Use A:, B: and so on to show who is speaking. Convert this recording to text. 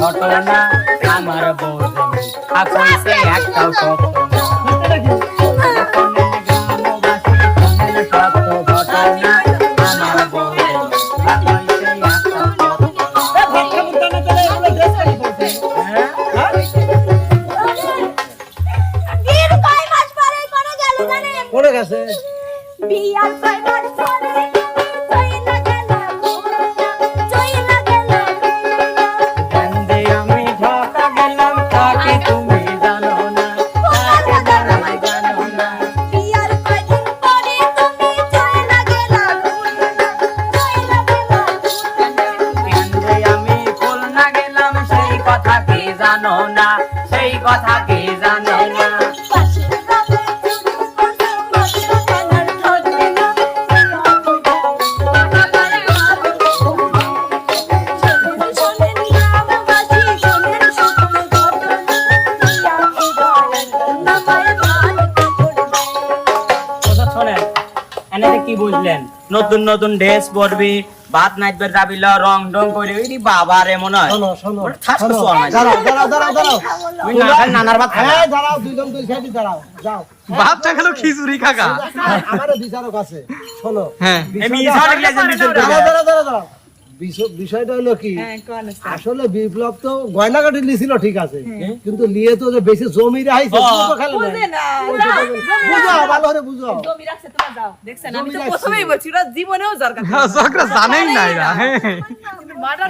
A: ঘটনা আমার বউ কইছে একটাও সত্য না
B: পড়ে গেছে
C: বিয়ার কয়বার পরে চইলা গেল চইলা গেল
A: কান্দে আমি ঢাকা গেলাম তাকে তুমি জানো না তাকে জানো না
C: বিয়ার কয়দিন পরে তুমি চইলা গেল চইলা গেল
A: কান্দে আমি খুলনা গেলাম সেই কথা কি জানো না সেই কথা কি জানো না
C: পাশের গ্রামে চুরি করছে মশলা কানার ধরবে না শোনেন গ্রামবাসী শোনেন সকল ঘটনা বিয়া কি বলেন নামায় মানতে পড়বে
A: কথা শোনেন এনে কি বুঝলেন নতুন নতুন ড্রেস পরবি ভাত নাইটবের যাবিল রং ডং করে ওই বাবা রে মনে হয়
B: শোনো শোনো
A: ঠাস
B: শোনো,
A: শোনো না
B: দাঁড়াও দাঁড়াও দাঁড়াও দাঁড়াও
A: ওই না খালি নানার ভাত খাবে।
B: হ্যাঁ দাঁড়াও দুইজন দুই সাইডে দাঁড়াও যাও
D: ভাতটা খেলো খিচুড়ি কাকা
B: আমারও বিচারক আছে শোনো
D: হ্যাঁ
A: এমনি
B: বিষয়টা-
A: ইসাও লিখলে যে মিছিল করবে।
B: দাঁড়াও দাঁড়াও দাঁড়াও দাঁড়াও বিষয়টা হলো কি আসলে বিপ্লব তো গয়নাকাটি লিছিল ঠিক আছে কিন্তু লিয়ে তো যে বেশি জমি রাইছে তুমি তো খেলে না বুঝাও ভালো করে বুঝাও
E: জমি রাখছে তোমরা যাও দেখছেন আমি
B: জমি
E: তো
B: রাখছে।
E: প্রথমেই বলছি ওরা জীবনেও জরকা
D: চক্র জানেই না এরা হ্যাঁ
E: মার্ডার